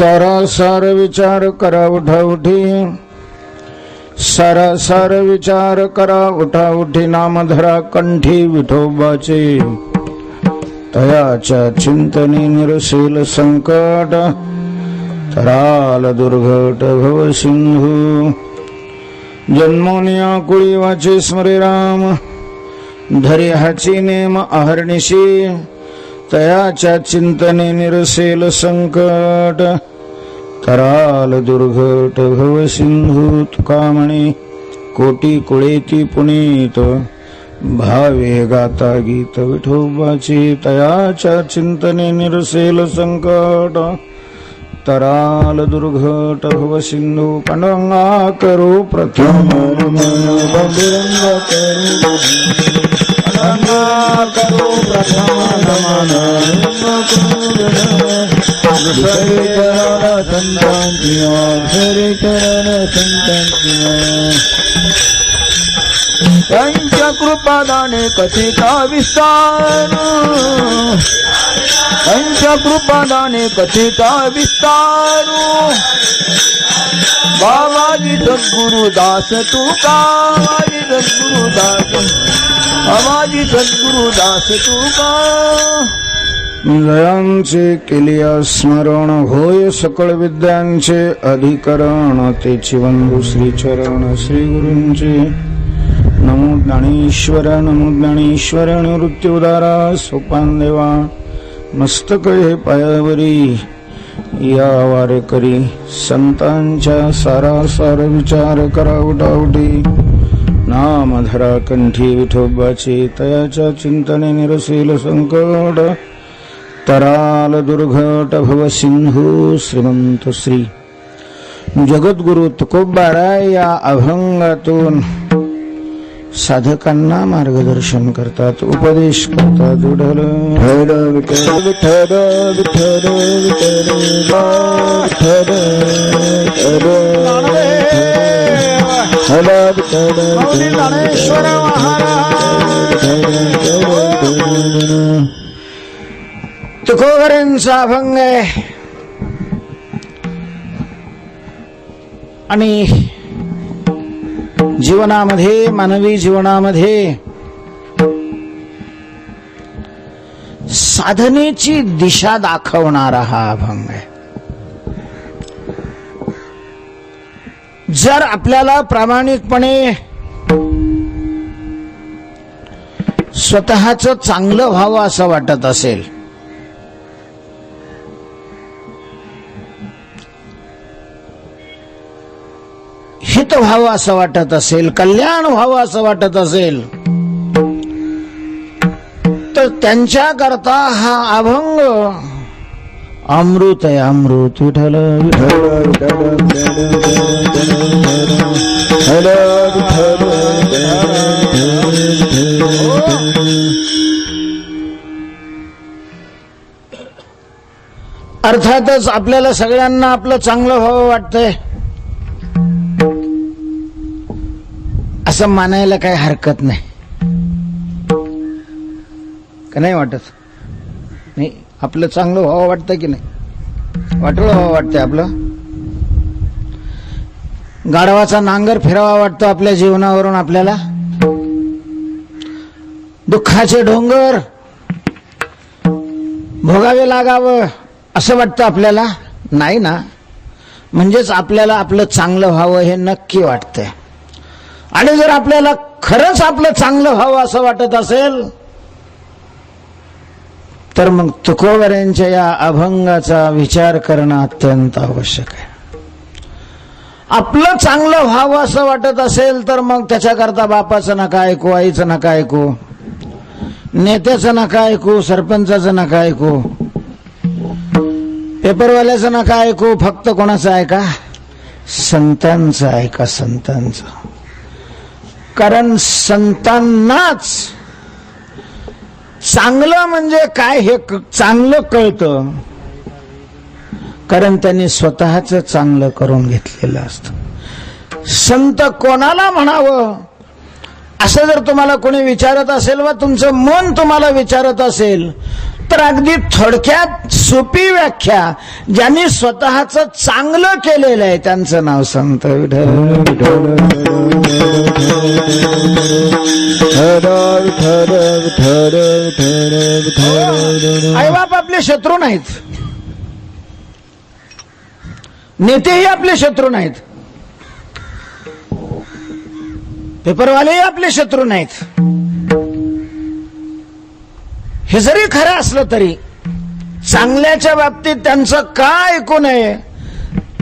सारासार विचार करा उठाउठी, सारासार विचार करा उठाउठी, नामधरा कंठी विठोबाचे, तयाच्या चिंतनी निरसेल संकट, तराल दुर्घट भव सिंधू. जन्मोनिया कुळी वाचे स्मरे राम, धरी हाची नेम अहर्निशी, तयाच्या चिंतने निरसेल संकट, तराल दुर्घट भव सिंधू. तुका म्हणे कोटी कुळेती पुनीत, भावे गाता गीत विठोबाची, तयाच्या चिंतने निरसेल संकट, तराल दुर्घट भव सिंधू. पांडुरंगा करू प्रथम पांडुरंगा करू प्रथम नमन, त्यांच्या कृपादाने कथिता विस्तार, त्यांच्या कृपादाने कथिता विस्तार. बाबाजी सद्गुरुदास तुका, बाबाजी सद्गुरुदास, बाबाजी सद्गुरुदास तुका. जयांचे केलिया स्मरण, होय सकळ विद्यांचे अधिकरण, तेची वंदू श्री चरण श्री गुरूंचे. नमो ज्ञानेश्वर, नमो ज्ञानेश्वर, निवृत्ती उदारा सोपान देवा, मस्तक हे पायावरी या वारेकरी. संतांच्या सारासार विचार करा उठाउठी, नामधरा कंठी विठोबाचे, तयाच्या चिंतने निरसेल संकट, तराल दुर्घट भव सिंधू. श्रीमंत श्री जगद्गुरु तुकोबाराय या अभंगातून साधकांना मार्गदर्शन करतात, उपदेश करतात. विठ्ठल विठ्ठल विठ्ठल विठ्ठल तुकोबरांचा अभंग आहे. आणि जीवनामध्ये, मानवी जीवनामध्ये साधनेची दिशा दाखवणारा हा अभंग आहे. जर आपल्याला प्रामाणिकपणे स्वतःच चांगलं व्हावं असं वाटत असेल, हित व्हावं असं वाटत असेल, कल्याण व्हावं असं वाटत असेल, तर त्यांच्या करता हा अभंग अमृत आहे. अमृत विठ्ठल अर्थातच आपल्याला सगळ्यांना आपलं चांगलं व्हावं वाटतंय असं मानायला काही हरकत नाही, का नाही वाटत? नाही, आपलं चांगलं व्हावं वाटतं की नाही? वाटोळं व्हावं वाटतंय आपलं. गाढवाचा नांगर फिरावा वाटतो आपल्या जीवनावरून आपल्याला. दुःखाचे डोंगर भोगावे लागावं असं वाटतं आपल्याला, नाही ना? म्हणजेच आपल्याला आपलं चांगलं व्हावं हे नक्की वाटतंय. आणि जर आपल्याला खरंच आपलं चांगलं व्हावं असं वाटत असेल तर मग तुकोबरांच्या या अभंगाचा विचार करणं अत्यंत आवश्यक आहे. आपलं चांगलं व्हावं असं वाटत असेल तर मग त्याच्याकरता बापाचं नका ऐकू, आईचं नका ऐकू, नेत्याचं नका ऐकू, सरपंचाचं नका ऐकू, पेपरवाल्याचं नका ऐकू. फक्त कोणाचं ऐका? संतांचं ऐका, संतांचं. कारण संतांनाच चांगलं म्हणजे काय हे चांगलं कळतं, कारण त्यांनी स्वतःच चांगलं करून घेतलेलं असतं. संत कोणाला म्हणावं असं जर तुम्हाला कोणी विचारत असेल वा तुमचं मन तुम्हाला विचारत असेल तर अगदी थोडक्यात सोपी व्याख्या, ज्यांनी स्वतःच चांगलं केलेलं आहे त्यांचं नाव संत विठ्ठल. आईबाप आपले शत्रू नाहीत, नेतेही आपले शत्रू नाहीत, पेपरवालेही आपले शत्रू नाहीत. हे जरी खरं असलं तरी चांगल्याच्या बाबतीत त्यांचं काय ऐकू नये,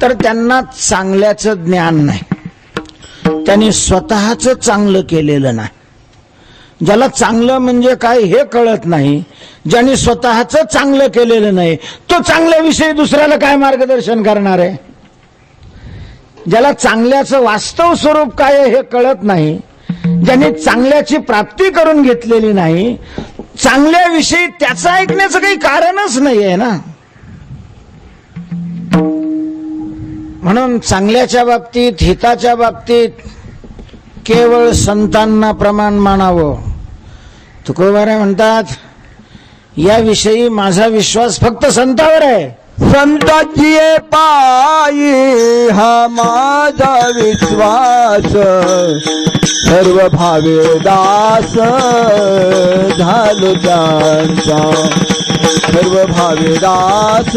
तर त्यांना चांगल्याचं ज्ञान नाही, त्यांनी स्वतःच चांगलं केलेलं नाही. ज्याला चांगलं म्हणजे काय हे कळत नाही, ज्यांनी स्वतःच चांगलं केलेलं नाही, तो चांगल्याविषयी दुसऱ्याला काय मार्गदर्शन करणार आहे. ज्याला चांगल्याचं वास्तव स्वरूप काय हे कळत नाही, ज्यांनी चांगल्याची प्राप्ती करून घेतलेली नाही, चांगल्याविषयी त्याचं ऐकण्याचं काही कारणच नाहीये ना. म्हणून चांगल्याच्या बाबतीत, हिताच्या बाबतीत केवळ संतांना प्रमाण मानावं. तुकोबाराय म्हणतात, याविषयी माझा विश्वास फक्त संतावर आहे. संताची पायी हा माझा विश्वास, सर्व भावे दास झालो त्यांचा, सर्व भावे दास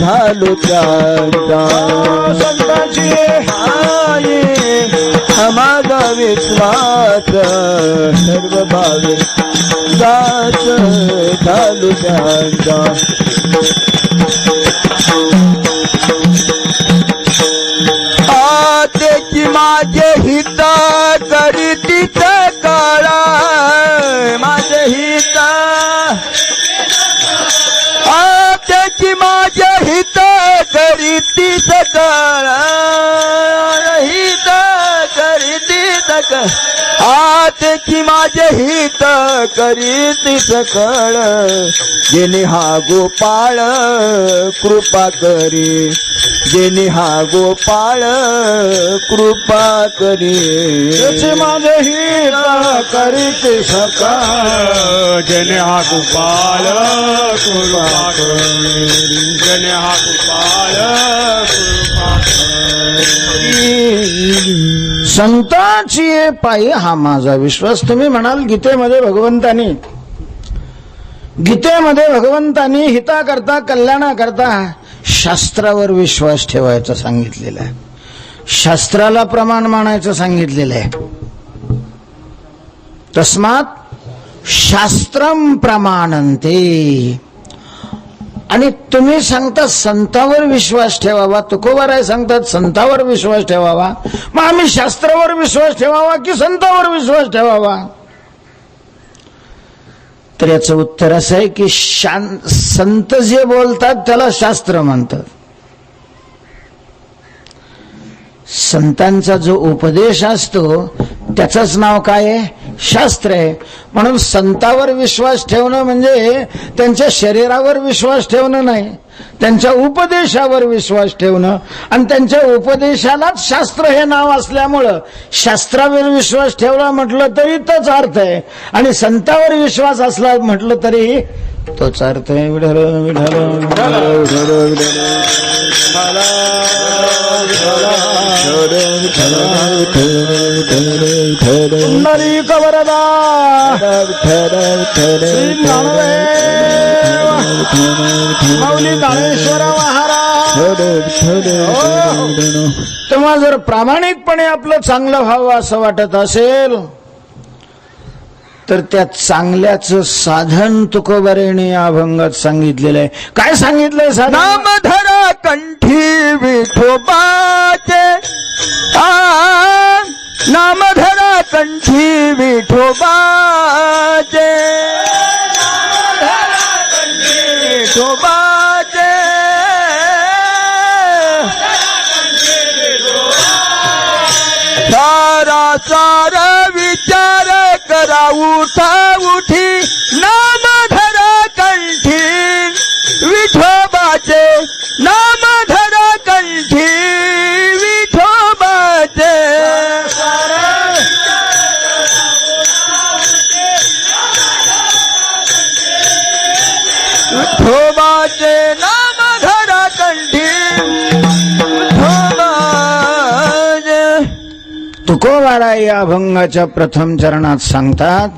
झालो त्यांचा. संतांची पायी हा माझा विश्वास, सर्व भावे दास झालो त्यांचा. त्याची माझे हित करीतीच कळा, माझे हित त्याची माझे हित करीतीच कळा, हित करीतीच कळ, त्याची माझे हित करीतीच कळ. जेणे हा गोपाळ कृपा करी, जेणे हा गोपाळ कृपा करी. त्याचे माझे हित करीत सकाळ, जने हा गोपाळ कृपा करी, जने हा गोपाळ कृपा करी. संतांची पायी हा माझा विश्वास. तुम्ही म्हणाल गीतेमध्ये भगवंतांनी हिताकरता, कल्याणाकरता शास्त्रावर विश्वास ठेवायचा सांगितलेला आहे, शास्त्राला प्रमाण मानायचं सांगितलेलं आहे. तस्मात शास्त्रम प्रमाणन्ते. आणि तुम्ही सांगता संतावर विश्वास ठेवावा, तुकोबाराय सांगतात संतावर विश्वास ठेवावा, मग आम्ही शास्त्रावर विश्वास ठेवावा की संतावर विश्वास ठेवावा? तर याचं उत्तर असं आहे की संत जे बोलतात त्याला शास्त्र म्हणतात. संतांचा जो उपदेश असतो त्याचंच नाव काय आहे? शास्त्र आहे. म्हणून संतावर विश्वास ठेवणं म्हणजे त्यांच्या शरीरावर विश्वास ठेवणं नाही, त्यांच्या उपदेशावर विश्वास ठेवणं. आणि त्यांच्या उपदेशालाच शास्त्र हे नाव असल्यामुळं शास्त्रावर विश्वास ठेवला म्हटलं तरी तोच अर्थ आहे, आणि संतावर विश्वास असला म्हटलं तरी तोच अर्थ आहे. विठ्ठल विठ्ठल पुंडलिक वरदा श्री ज्ञानदेव माऊली ज्ञानेश्वर महाराज. तेव्हा जर प्रामाणिकपणे आपलं चांगलं व्हावं असं वाटत असेल तर त्या चांगल्याचं साधन तुकोबारायांनी या अभंगात सांगितलेलं आहे. काय सांगितलंय साधन? नामधरा कंठी विठोबाचे, नामधरा कंठी विठोबाचे, विठोबाचे, सारा सारा विचार करा उठा उठी, नामधरा कंठी विठोबाचे, नामधरा कंठी विठोबाचे. तुकोबारा या अभंगाच्या प्रथम चरणात सांगतात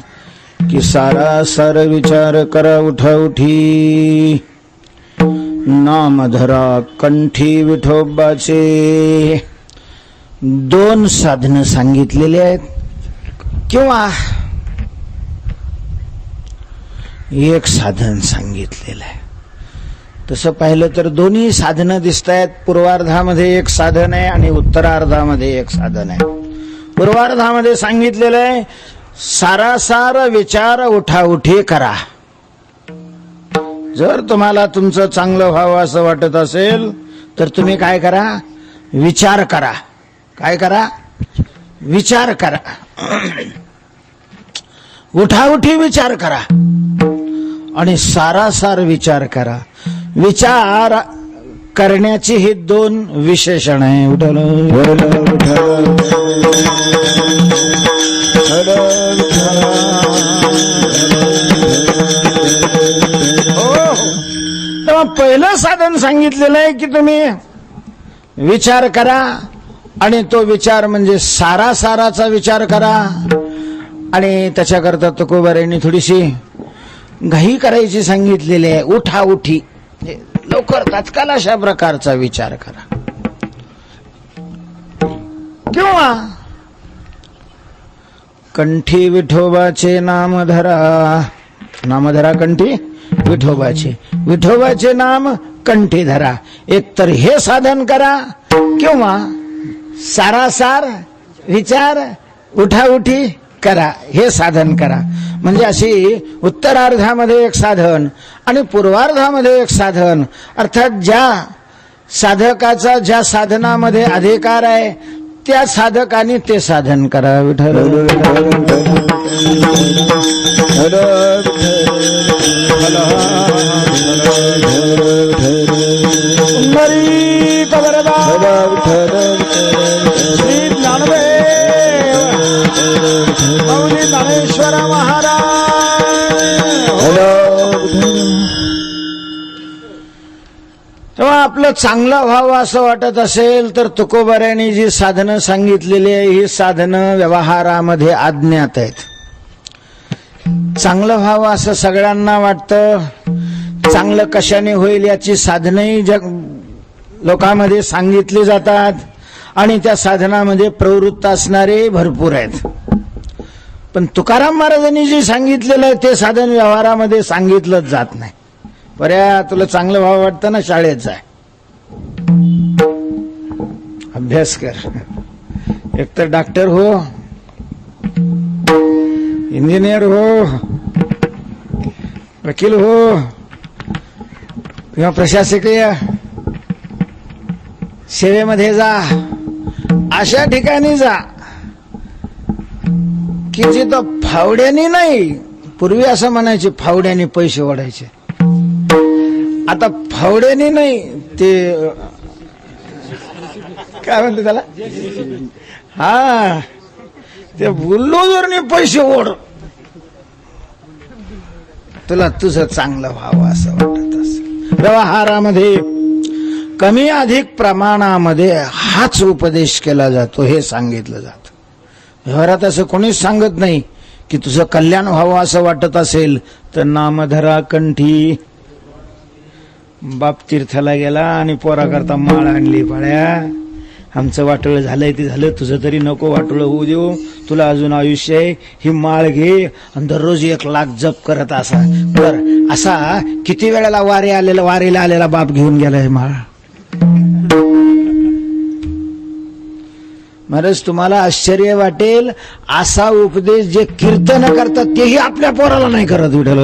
की सारासार विचार करा उठा उठी, नाम धरा कंठी विठोबाचे. दोन साधनं सांगितलेली आहेत किंवा एक साधन सांगितलेलं आहे. तसं पाहिलं तर दोन्ही साधनं दिसत आहेत. पूर्वार्धामध्ये एक साधन आहे आणि उत्तरार्धामध्ये एक साधन आहे. पूर्वार्धामध्ये सांगितलेलं आहे सारासार विचार उठाउठी करा. जर तुम्हाला तुमचं चांगलं व्हावं असं वाटत असेल तर तुम्ही काय करा, विचार करा. काय करा, विचार करा. उठाउठी विचार करा आणि सारासार विचार करा. विचार करण्याची ही दोन विशेषण आहे. उठल तेव्हा पहिलं साधन सांगितलेलं आहे की तुम्ही विचार करा आणि तो विचार म्हणजे सारासाराचा विचार करा. आणि त्याच्याकरता तुकोबारांनी थोडीशी घाई करायची सांगितलेली आहे. उठा उठी, लवकर तात्काळ अशा प्रकारचा विचार करा. किंवा कंठी विठोबाचे नाम धरा. नाम धरा कंठी विठोबाचे. विठोबाचे नाम कंठी धरा. एकतर हे साधन करा किंवा सारासार विचार उठाउठी करा, हे साधन करा. म्हणजे अशी उत्तरार्धामध्ये एक साधन आणि पूर्वार्धामध्ये एक साधन. अर्थात ज्या साधकाचा ज्या साधनामध्ये अधिकार आहे त्या साधकाने ते साधन करा. विठ्ठल श्री ज्ञानदेव माऊली ज्ञानेश्वर महाराज. तेव्हा आपलं चांगलं व्हावं असं वाटत असेल तर तुकोबारांनी जी साधनं सांगितलेली आहे ही साधनं व्यवहारामध्ये अज्ञात आहेत. चांगलं व्हावं असं सगळ्यांना वाटतं. चांगलं कशाने होईल याची साधनही लोकांमध्ये सांगितली जातात आणि त्या साधनामध्ये प्रवृत्त असणारे भरपूर आहेत. पण तुकाराम महाराजांनी जे सांगितलेलं आहे ते साधन व्यवहारामध्ये सांगितलंच जात नाही. पर्या तुला चांगलं व्हावं वाटतं ना, शाळेत जाय, अभ्यास कर. एकतर डॉक्टर हो, इंजिनियर हो, वकील हो किंवा प्रशासकीय सेवेमध्ये जा. अशा ठिकाणी जा की जिथं फावड्यानी नाही. पूर्वी असं म्हणायचे फावड्यानी पैसे ओढायचे. आता फावड्यानी नाही, ते काय म्हणते त्याला, हा ते बुल्डोझरने पैसे ओढ. तुला तुझं चांगलं व्हावं असं वाटत असेल. व्यवहारामध्ये कमी अधिक प्रमाणामध्ये हाच उपदेश केला जातो, हे सांगितलं जातं. व्यवहारात असं कोणीच सांगत नाही की तुझं कल्याण व्हावं असं वाटत असेल तर नामधरा कंठी. बाप तीर्थाला गेला आणि पोराकरता माळ आणली. पाळ्या आमचं वाटोळं झालंय ते झालं, तुझं तरी नको वाटोळं होऊ देऊ, तुला अजून आयुष्य आहे, ही माळ घे आणि दररोज 1 लाख जप करत असा. बर असा किती वेळेला वारीला आलेला बाप घेऊन गेलाय माळ. महाराज तुम्हाला आश्चर्य वाटेल, असा उपदेश जे कीर्तन करतात तेही आपल्या पोराला नाही करत. विठ्ठल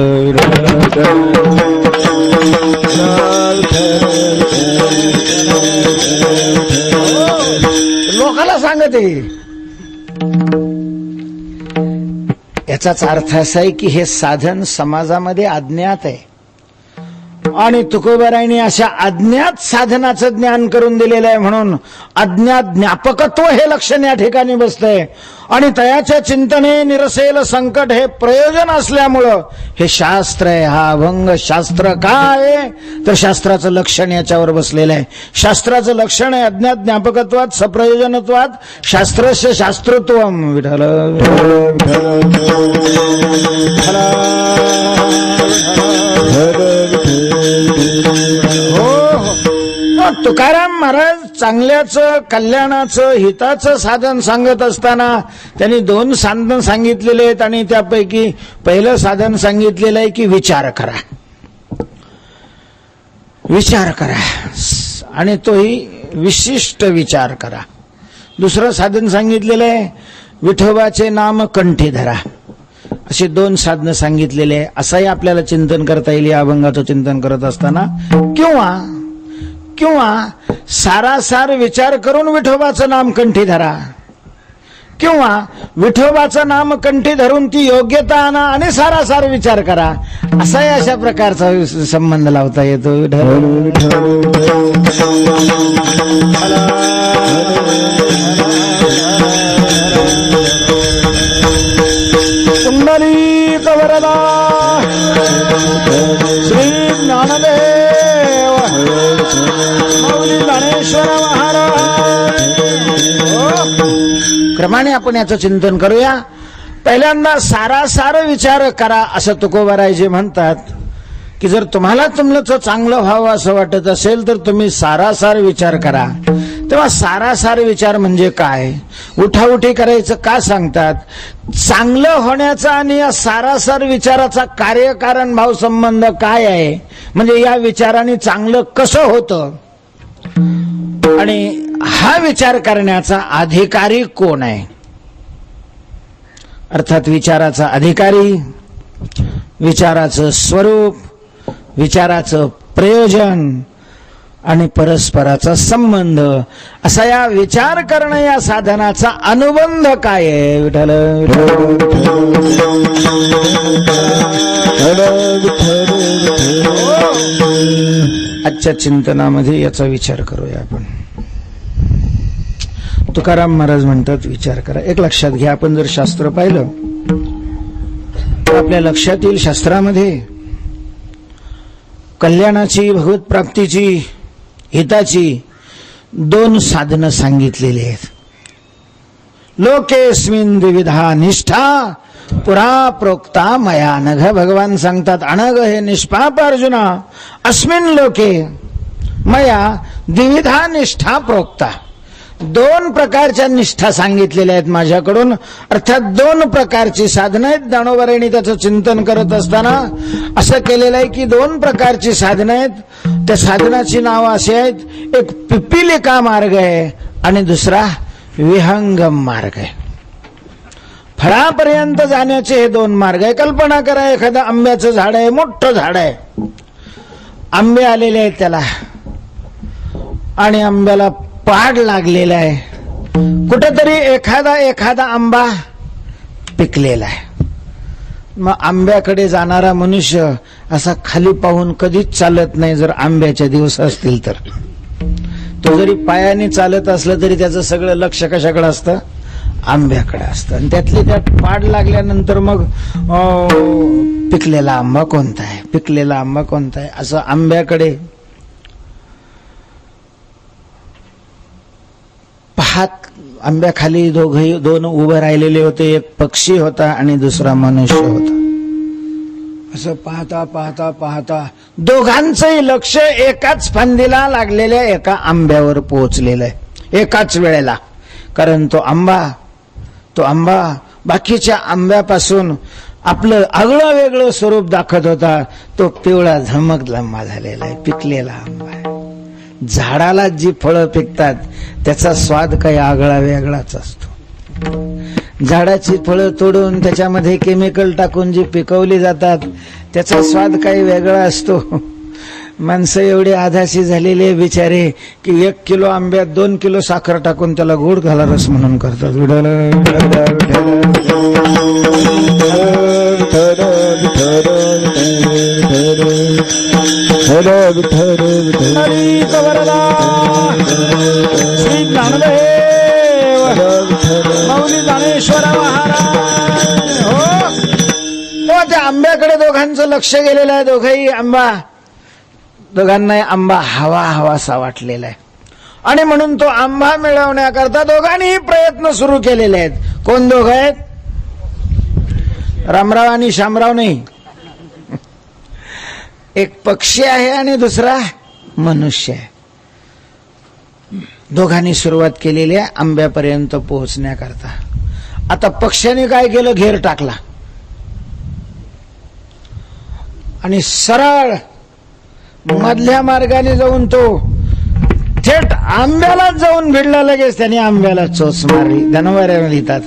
लोकाला सांगत आहे. याचाच अर्थ असा आहे की हे साधन समाजामध्ये अज्ञात आहे. आणि तुकोबारायांनी अशा अज्ञात साधनाचं ज्ञान करून दिलेलं आहे म्हणून अज्ञात ज्ञापकत्व हे लक्षण या ठिकाणी बसतंय आणि तयाच्या चिंतने निरसेल संकट हे प्रयोजन असल्यामुळं हे शास्त्र आहे. हा अभंग शास्त्र काय आहे तर शास्त्राचं लक्षण याच्यावर बसलेलं आहे. शास्त्राचं लक्षण आहे अज्ञात ज्ञापकत्वात सप्रयोजनत्वात शास्त्रस्य शास्त्रत्वम. विठ्ठल तुकाराम महाराज चांगल्याचं कल्याणाचं हिताचं साधन सांगत असताना त्यांनी 2 साधन सांगितलेले आहेत आणि त्यापैकी पहिलं साधन सांगितलेलं आहे की विचार करा, विचार करा आणि तोही विशिष्ट विचार करा. दुसरं साधन सांगितलेलं आहे विठोबाचे नाम कंठी धरा. अशी 2 साधनं सांगितलेले आहे. असंही आपल्याला चिंतन करता येईल या अभंगाचं चिंतन करत असताना. किंवा सारासार विचार करून विठोबाचं नाम कंठी धरा किंवा विठोबाचं नाम कंठी धरून ती योग्यता आणा आणि सारासार विचार करा. असाही अशा प्रकारचा संबंध लावता येतो. कुंडलीक वरदा श्री ज्ञानदेव माऊली ज्ञानेश्वर महाराज. क्रमाने आपण याचं चिंतन करूया. पहिल्यांदा सारासार विचार करा असं तुकोबारायजी म्हणतात की जर तुम्हाला तुमचं चांगलं व्हावं असं वाटत असेल तर तुम्ही सारासार विचार करा. तेव्हा सारासार विचार म्हणजे काय, उठाउठी करायचं का सांगतात, चांगलं होण्याचा आणि या सारासार विचाराचा कार्यकारण भाव संबंध काय आहे, म्हणजे या विचाराने चांगलं कसं होतं आणि हा विचार करण्याचा अधिकारी कोण आहे. अर्थात विचाराचा अधिकारी, विचाराचं स्वरूप, विचाराचं प्रयोजन आणि परस्पराचा संबंध असा या विचार करणं या साधनाचा अनुबंध काय आहे. विठ्ठल आजच्या चिंतनामध्ये याचा विचार करूया आपण. तुकाराम महाराज म्हणतात विचार करा. एक लक्षात घ्या, आपण जर शास्त्र पाहिलं तर आपल्या लक्षात येईल शास्त्रामध्ये कल्याणाची, भगवत प्राप्तीची, हिताची 2 साधनं सांगितलेली आहेत. लोकेस्मिन द्विविधा निष्ठा पुरा प्रोक्ता मया नघ. भगवान सांगतात अनघ हे निष्पाप अर्जुना, अस्मिन लोके मया द्विविधा निष्ठा प्रोक्ता. 2 प्रकारच्या निष्ठा सांगितलेल्या आहेत माझ्याकडून. अर्थात 2 प्रकारची साधनं आहेत. दानोबारांनी त्याचं चिंतन करत असताना असं केलेलं आहे की 2 प्रकारची साधनं आहेत. त्या साधनाची नावं अशी आहेत, एक पिपिलिका मार्ग आहे आणि दुसरा विहंगम मार्ग आहे. फळापर्यंत जाण्याचे हे 2 मार्ग आहे. कल्पना करा, एखादं आंब्याचं झाड आहे, मोठं झाड आहे, आंबे आलेले आहेत त्याला आणि आंब्याला पाड लागलेला आहे. कुठेतरी एखादा आंबा पिकलेला आहे. मग आंब्याकडे जाणारा मनुष्य असा खाली पाहून कधीच चालत नाही जर आंब्याचे दिवस असतील तर. तो जरी पायाने चालत असलं तरी त्याचं सगळं लक्ष कशाकडे असतं, आंब्याकडे असतं. आणि त्यातली त्यात पाड लागल्यानंतर मग पिकलेला आंबा कोणता आहे, पिकलेला आंबा कोणता आहे असं आंब्याकडे पाहत. आंब्याखाली 2 उभे राहिलेले होते. एक पक्षी होता आणि दुसरा मनुष्य होता. असं पाहता पाहता पाहता दोघांचंही लक्ष एकाच फांदीला लागलेल्या एका आंब्यावर पोहोचलेलं आहे एकाच वेळेला. कारण तो आंबा बाकीच्या आंब्यापासून आपलं आगळं वेगळं स्वरूप दाखवत होता. तो पिवळा धमकदम्मा झालेला आहे, पिकलेला आंबा आहे. झाडाला जी फळं पिकतात त्याचा स्वाद काही आगळा वेगळाच असतो. झाडाची फळं तोडून त्याच्यामध्ये केमिकल टाकून जी पिकवली जातात त्याचा स्वाद काही वेगळा असतो. माणसं एवढी आधाशी झालेली आहे बिचारे की 1 किलो आंब्यात 2 किलो साखर टाकून त्याला गोड घाला रस म्हणून करतात. विठ्ठल श्री ज्ञानदेव माऊली ज्ञानेश्वर महाराज. हो, त्या आंब्याकडे दोघांचं लक्ष गेलेलं आहे. दोघंही दोघांना आंबा हवा हवासा वाटलेला आहे आणि म्हणून तो आंबा मिळवण्याकरता दोघांनीही प्रयत्न सुरू केलेले आहेत. कोण दोघं आहेत? रामराव आणि शामराव नाही. एक पक्षी आहे आणि दुसरा मनुष्य आहे. दोघांनी सुरुवात केलेली आहे आंब्यापर्यंत पोहोचण्याकरता. आता पक्ष्याने काय केलं? घेर टाकला आणि सरळ मधल्या मार्गाने जाऊन तो थेट आंब्यालाच जाऊन भिडला. लगेच त्याने आंब्याला चोच मारली. धनवऱ्या लिहितात,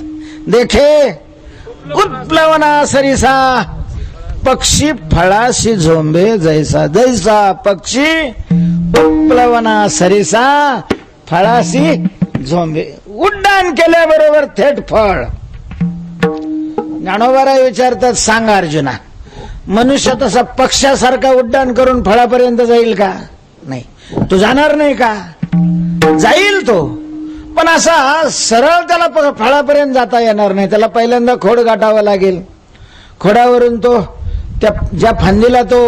देखे उत्प्लवना सरिसा पक्षी फळाशी झोंबे जैसा. जैसा पक्षी उत्प्लवना सरिसा फळाशी झोंबे. उड्डाण केल्याबरोबर थेट फळ. ज्ञानोबाराय विचारतात, सांग अर्जुना, मनुष्य तसा पक्षासारखा उड्डाण करून फळापर्यंत जाईल का? नाही. तो जाणार नाही का? जाईल तो, पण असा सरळ त्याला फळापर्यंत जाता येणार नाही. त्याला पहिल्यांदा खोड गाठावा लागेल. खोडावरून तो त्या ज्या फांदीला तो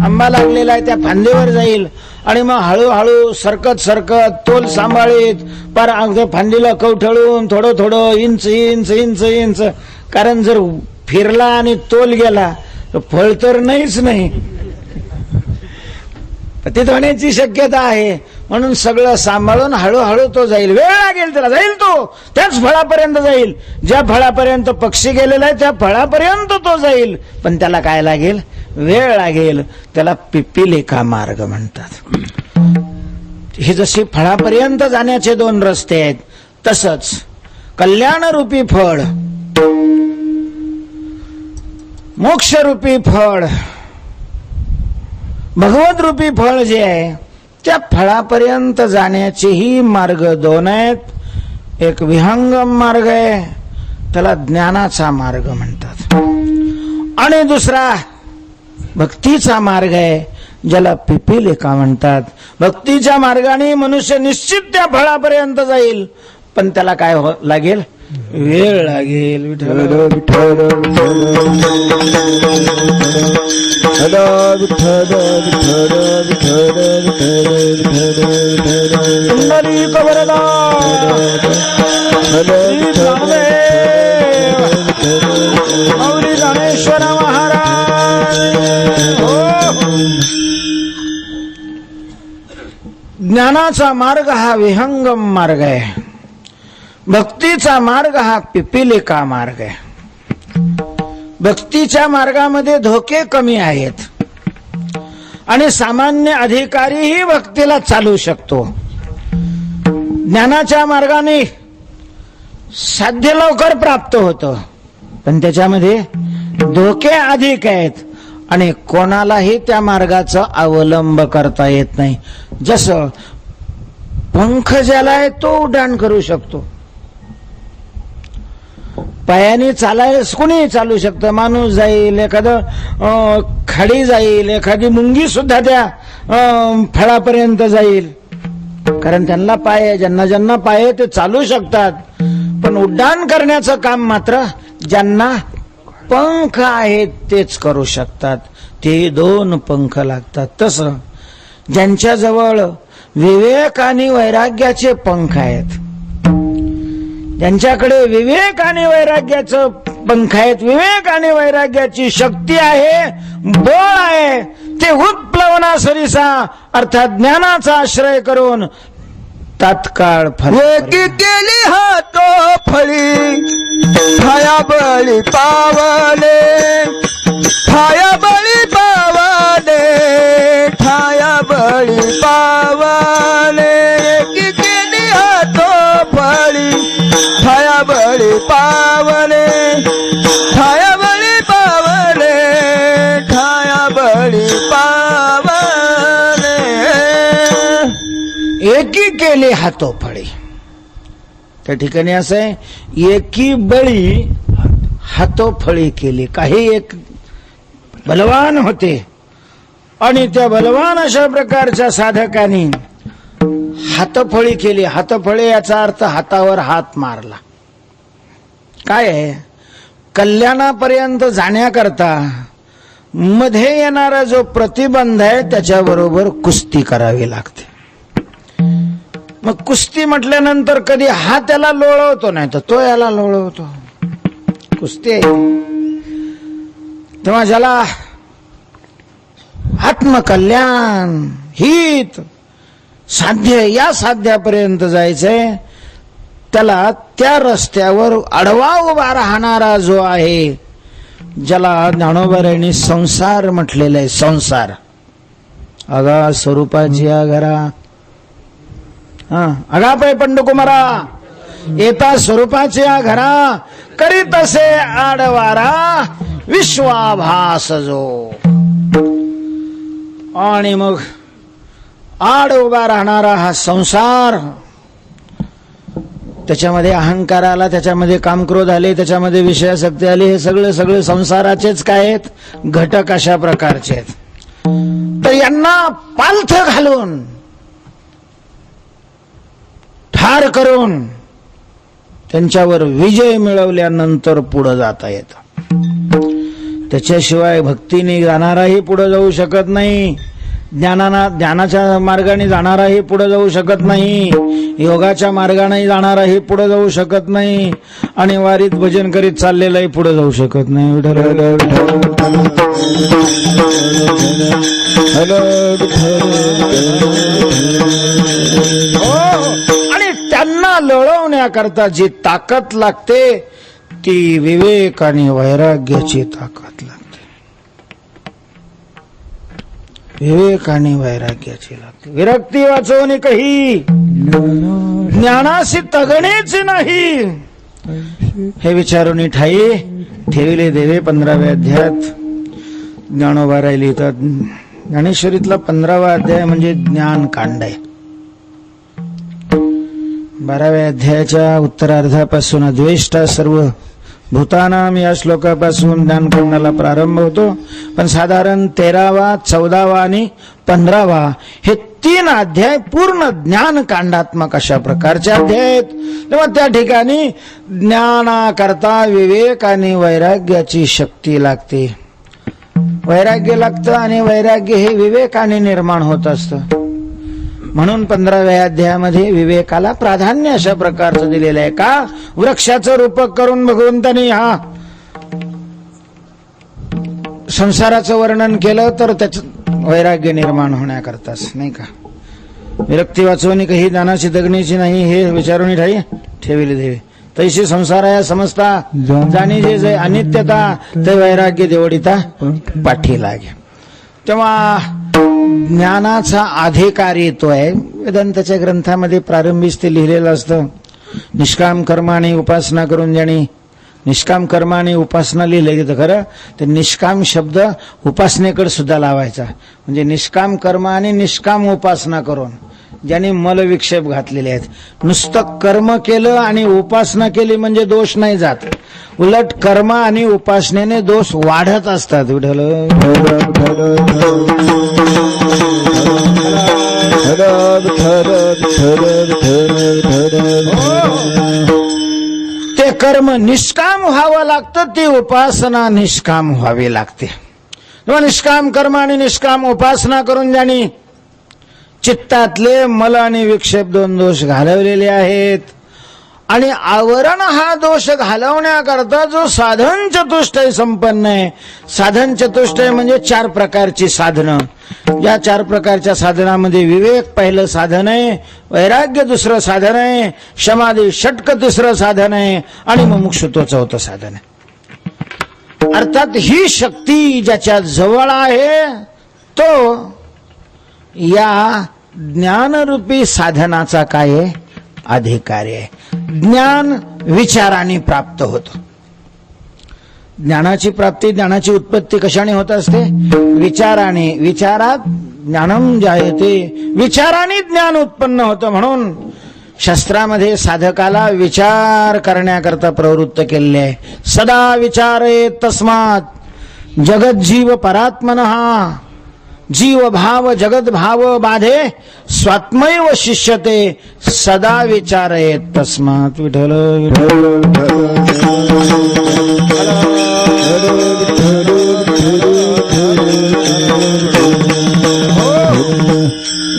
आंबा लागलेला आहे त्या फांदीवर जाईल आणि मग हळूहळू सरकत सरकत तोल सांभाळीत पर फांदीला कवठळून थोडं थोडं इंच इंच इंच इंच. कारण जर फिरला आणि तोल गेला फळ तर नाहीच नाही, पतित होण्याची शक्यता आहे. म्हणून सगळं सांभाळून हळूहळू तो जाईल. वेळ लागेल त्याला, जाईल तो त्याच फळापर्यंत जाईल. ज्या फळापर्यंत पक्षी गेलेला आहे त्या फळापर्यंत तो जाईल, पण त्याला काय लागेल? वेळ लागेल. त्याला पिपीलिका मार्ग म्हणतात. हे जसे फळापर्यंत जाण्याचे 2 रस्ते आहेत, तसंच कल्याणरूपी फळ, मोक्षरूपी फळ, भगवत रूपी फळ जे आहे त्या फळापर्यंत जाण्याचेही मार्ग 2 आहेत. एक विहंगम मार्ग आहे, त्याला ज्ञानाचा मार्ग म्हणतात, आणि दुसरा भक्तीचा मार्ग आहे, ज्याला पिपीलिका म्हणतात. भक्तीच्या मार्गाने मनुष्य निश्चित त्या फळापर्यंत जाईल, पण त्याला काय लागेल? वेळ लागेल. विठ्ठल विठ्ठल पुंडलिक वरदा माऊली ज्ञानेश्वर महाराज. ज्ञानाचा मार्ग हा विहंगम मार्ग आहे. भक्तीचा मार्ग हा पिपीलिका मार्ग आहे. भक्तीच्या मार्गामध्ये धोके कमी आहेत आणि सामान्य अधिकारीही भक्तीला चालू शकतो. ज्ञानाच्या मार्गाने साध्य लवकर प्राप्त होतं, पण त्याच्यामध्ये धोके अधिक आहेत आणि कोणालाही त्या मार्गाचा अवलंब करता येत नाही. जसं पंख ज्याला आहे तो उड्डाण करू शकतो, पायाने चालायला कुणीही चालू शकतं. माणूस जाईल, एखादं खाडी जाईल, एखादी मुंगी सुद्धा त्या फळापर्यंत जाईल, कारण त्यांना पाय आहे. ज्यांना ज्यांना पाय आहे ते चालू शकतात, पण उड्डाण करण्याचं काम मात्र ज्यांना पंख आहेत तेच करू शकतात. ते 2 पंख लागतात. तसं ज्यांच्याजवळ विवेक आणि वैराग्याचे पंख आहेत, ज्यांच्याकडे विवेक आणि वैराग्याचं पंख आहेत, विवेक आणि वैराग्याची शक्ती आहे, बळ आहे, ते उत्प्लवना सरिसा अर्थात ज्ञानाचा आश्रय करून तात्काळ फल केली हातो फळी ठाया बळी पावले, ठाया बळी पावले, ठाया बळी पावले. केली हातो फळी ठाया बळी पावले, ठाया बळी पावले, ठाया बळी पावले. एकी केली हातोफळी. त्या ठिकाणी असं आहे, एकी बळी हातोफळी केली. काही एक बलवान होते आणि त्या बलवान अशा प्रकारच्या साधकांनी हातफळी केली. हातफळी याचा अर्थ हातावर हात मारला. काय आहे, कल्याणापर्यंत जाण्याकरता मध्ये येणारा जो प्रतिबंध आहे त्याच्याबरोबर कुस्ती करावी लागते. मग कुस्ती म्हटल्यानंतर कधी हा त्याला लोळवतो, नाही तर तो याला लोळवतो. कुस्ती आहे तेव्हा ज्याला आत्मकल्याण हित साध्य या साध्यापर्यंत जायचंय त्याला त्या रस्त्यावर आडवा उभा राहणारा जो आहे, ज्याला ज्ञानोबारायांनी संसार म्हटलेला आहे. संसार अगा स्वरूपाची घरा अगापय पंडकुमारा येता स्वरूपाची घरा करीत असे आडवारा विश्वाभास जो. आणि मग आड उभा राहणारा हा संसार, त्याच्यामध्ये अहंकार आला, त्याच्यामध्ये कामक्रोध आले, त्याच्यामध्ये विषयासक्ती आली. हे सगळे संसाराचेच काय आहेत, घटक अशा प्रकारचे आहेत. तर यांना पालथ घालून ठार करून त्यांच्यावर विजय मिळवल्यानंतर पुढे जाता येतं. त्याच्याशिवाय भक्तीने जाणाराही पुढे जाऊ शकत नाही, ज्ञानाच्या मार्गाने जाणाराही पुढे जाऊ शकत नाही, योगाच्या मार्गाने जाणाराही पुढे जाऊ शकत नाही, आणि वारीत भजन करीत चाललेलाही पुढे जाऊ शकत नाही. आणि त्यांना लढवण्याकरता जी ताकद लागते ती विवेक आणि वैराग्याची ताकद लागते. विवेक आणि वैराग्याची लागते. विरक्ती वाचवणी काही ज्ञानाशी तगणेच नाही, हे विचारून ठाई ठेविले देवे. 15व्या अध्यायात ज्ञानोबाराय लिहितात. ज्ञानेश्वरीतला 15वा अध्याय म्हणजे ज्ञान कांड आहे. 12व्या अध्यायाच्या उत्तरार्धापासून अद्वेष्टा सर्व भूतानाम या श्लोकापासून ज्ञानकांडाला प्रारंभ होतो. पण साधारण 13वा 14वा आणि 15वा हे 3 अध्याय पूर्ण ज्ञानकांडात्मक अशा प्रकारचे अध्याय आहेत. तेव्हा त्या ठिकाणी ज्ञानाकरता विवेक आणि वैराग्याची शक्ती लागते. वैराग्य लागतं आणि वैराग्य हे विवेकाने निर्माण होत असतं. म्हणून 15व्या अध्यायामध्ये विवेकाला प्राधान्य अशा प्रकारचं दिलेलं आहे. का? वृक्षाचं रूपक करून भगवंतांनी हा संसाराचं वर्णन केलं तर त्याचं वैराग्य निर्माण होण्याकरताच, नाही का. विरक्ती वाचवणी काही दानाची दगणीची नाही, हे विचारून ठाई ठेविले देवे. तैशी संसाराया समजता जाणी जे जे अनित्यता ते वैराग्य देवडिता पाठी लागे. तेव्हा ज्ञानाचा अधिकारी तो आहे. वेदांताच्या ग्रंथामध्ये प्रारंभीच ते लिहिलेलं असतं. निष्काम कर्माने उपासना करून ज्याने निष्काम कर्माने उपासना लिहिलं तर खरं ते निष्काम शब्द उपासनेकडे सुद्धा लावायचा. म्हणजे निष्काम कर्म आणि निष्काम उपासना करून ज्यांनी मल विक्षेप घातलेले आहेत. नुसतं कर्म केलं आणि उपासना केली म्हणजे दोष नाही जात, उलट कर्म आणि उपासनेने दोष वाढत असतात. विठ्ठल ते कर्म निष्काम व्हावं लागतं, ती उपासना निष्काम व्हावी लागते. निष्काम कर्म आणि निष्काम उपासना करून ज्यांनी चित्तातले मल आणि विक्षेप 2 दोष घालवलेले आहेत आणि आवरण हा दोष घालवण्याकरता जो साधन चतुष्टय संपन्न आहे. साधन चतुष्टय म्हणजे 4 प्रकारची साधनं. या 4 प्रकारच्या साधनामध्ये विवेक पहिलं साधन आहे, वैराग्य दुसरं साधन आहे, समाधी षटक तिसरं साधन आहे आणि मुमुक्षुत्व 4थं साधन आहे. अर्थात ही शक्ती ज्याच्या जवळ आहे तो या ज्ञानरूपी साधनाचा काय आहे, अधिकारी आहे. ज्ञान विचाराने प्राप्त होतं. ज्ञानाची प्राप्ती, ज्ञानाची उत्पत्ती कशाने होत असते? विचाराने. विचारात ज्ञानम जायते, विचाराने ज्ञान उत्पन्न होतं. म्हणून शास्त्रामध्ये साधकाला विचार करण्याकरता प्रवृत्त केलेले आहे. सदा विचारे तस्मात् जगत जीव परात्मनः, जीव भाव जगत भाव बाधे स्वात्मैव शिष्यते, सदा विचारे तस्मात्. विठ्ठल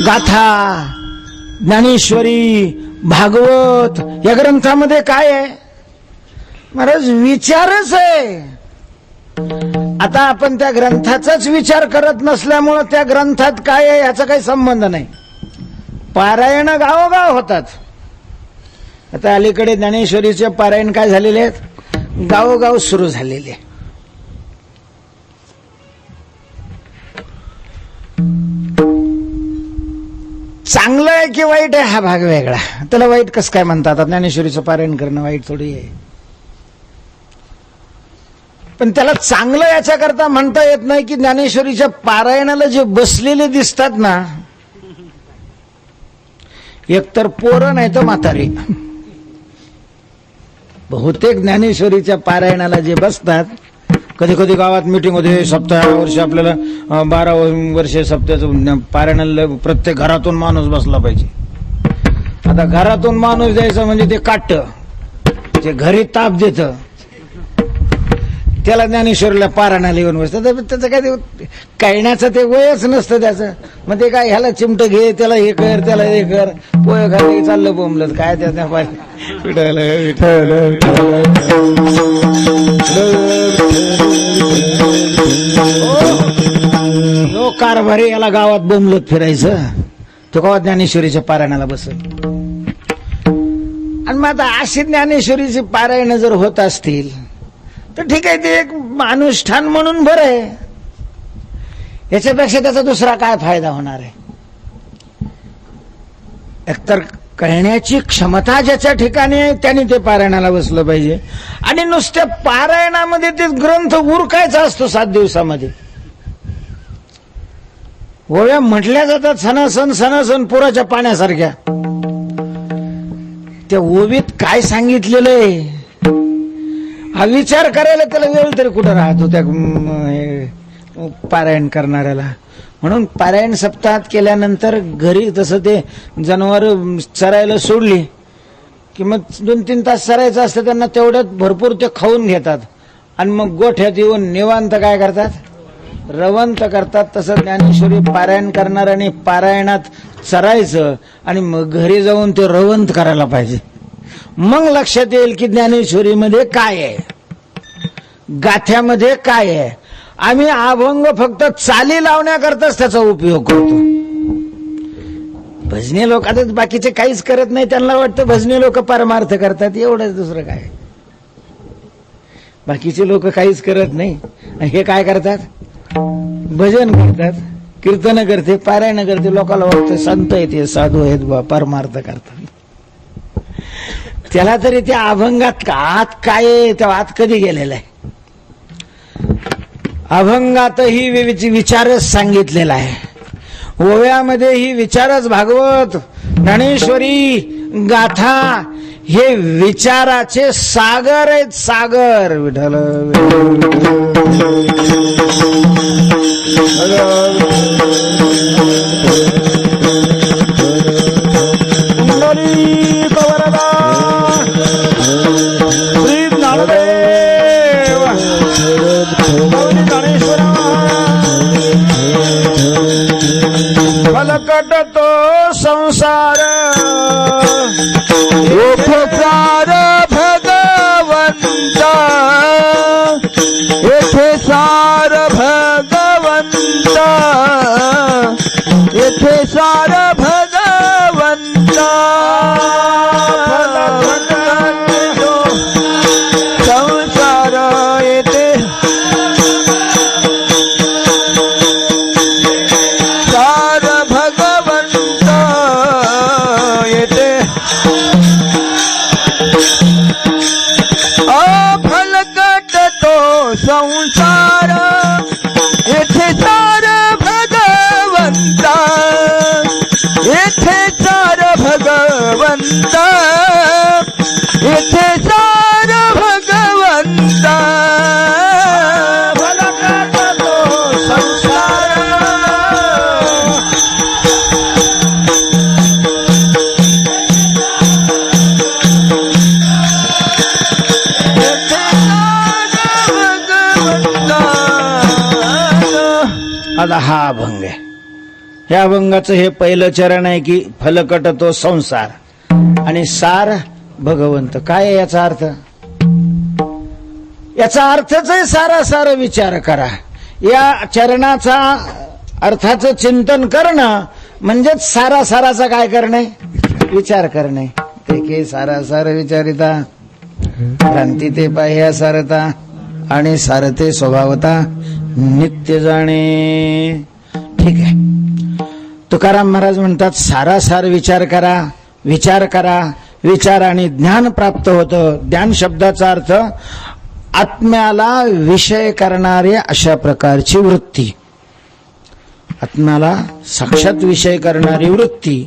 गाथा, ज्ञानेश्वरी, भागवत या ग्रंथामध्ये काय आहे महाराज? विचारच आहे. आता आपण त्या ग्रंथाचाच विचार करत नसल्यामुळं त्या ग्रंथात काय आहे याचा काही संबंध नाही. पारायण गावोगाव होतात. आता अलीकडे ज्ञानेश्वरीचे पारायण काय झालेले आहेत? गावोगाव सुरू झालेले. चांगलं आहे की वाईट आहे हा भाग वेगळा. त्याला वाईट कसं काय म्हणतात? ज्ञानेश्वरीचं पारायण करणं वाईट थोडी आहे. पण त्याला चांगलं याच्याकरता म्हणता येत नाही की ज्ञानेश्वरीच्या पारायणाला जे बसलेले दिसतात ना, एकतर पोरं नाही तर म्हातारी. बहुतेक ज्ञानेश्वरीच्या पारायणाला जे बसतात, कधी कधी गावात मीटिंग होते, सप्ताह वर्ष आपल्याला 12 वर्षे सप्त्याचं पारायणाला प्रत्येक घरातून माणूस बसला पाहिजे. आता घरातून माणूस द्यायचं म्हणजे ते काट, ते घरी ताप देत, त्याला ज्ञानेश्वरीला पारायणाला येऊन बसतं. त्याचं काय कळण्याचं ते वयच नसतं त्याचं. मग ते काय ह्याला चिमट घे, त्याला हे कर, त्याला हे कर, पोहे खाली चाललं बोंबलत काय त्या विठ्ठल विठ्ठल. जो कारभारी याला गावात बोंबलत फिरायचं, तो गावात ज्ञानेश्वरीच्या पारायणाला बसत. आणि मग आता अशी ज्ञानेश्वरीची पारायण जर होत असतील तर ठीक आहे, ते एक अनुष्ठान म्हणून बरं आहे. याच्यापेक्षा त्याचा दुसरा काय फायदा होणार आहे? एकतर कळण्याची क्षमता ज्याच्या ठिकाणी आहे त्याने ते पारायणाला बसलं पाहिजे. आणि नुसत्या पारायणामध्ये ते ग्रंथ उरकायचा असतो 7 दिवसामध्ये. ओव्या म्हटल्या जातात सणासण सणासण पुराच्या पाण्यासारख्या. त्या ओवीत काय सांगितलेलं आहे हा विचार करायला त्याला वेळ तरी कुठं राहतो त्या पारायण करणाऱ्याला. म्हणून पारायण सप्ताहात केल्यानंतर घरी तसं ते जनावर चरायला सोडली की मग 2-3 तास चरायचं असतं त्यांना, तेवढ्यात भरपूर ते खाऊन घेतात आणि मग गोठ्यात येऊन निवांत काय करतात? रवंत करतात. तसं ज्ञानेश्वरी पारायण करणाऱ्याने पारायणात चरायचं आणि मग घरी जाऊन ते रवंत करायला पाहिजे. मग लक्षात येईल की ज्ञानेश्वरीमध्ये काय आहे, गाथ्यामध्ये काय आहे. आम्ही अभंग फक्त चाली लावण्याकरताच त्याचा उपयोग करतो. भजनी लोक आता बाकीचे काहीच करत नाही, त्यांना वाटतं भजनी लोक परमार्थ करतात, एवढंच, दुसरं काय. बाकीचे लोक काहीच करत नाही, हे काय करतात? भजन करतात, कीर्तन करते, पारायण करते. लोकांना वाटतं संत येते, साधू आहेत बा, परमार्थ करतात. त्याला तरी त्या अभंगात आत काय, त्या आत कधी गेलेला आहे? अभंगातही विचारच सांगितलेला आहे, ओव्यामध्येही विचारच. भागवत, ज्ञानेश्वरी, गाथा हे विचाराचे सागर आहेत, सागर. विठ्ठल फलकट तो संसार सार भगवंता, येथे सार भगवंता, येथे सार सार भगवंत, इथे सार भगवंत. भलका तो संसार, आता हा अभंग आहे. या अभंगाचं हे पहिलं चरण आहे की फलकट तो संसार आणि सार भगवंत. काय आहे याचा अर्थ? याचा अर्थच आहे सारासार विचार करा. या चरणाचा अर्थाचं चिंतन करणं म्हणजेच सारासाराचा काय करणे? विचार करणे. ते के सारासार विचारिता क्रांती ते पाह्या सारता आणि सारते स्वभावता नित्य जाणे. ठीक आहे. तुकाराम महाराज म्हणतात सारासार विचार करा, विचार करा. विचार आणि ज्ञान प्राप्त होतं. ज्ञान शब्दाचा अर्थ आत्म्याला विषय करणारे अशा प्रकारची वृत्ती, आत्म्याला साक्षात विषय करणारी वृत्ती,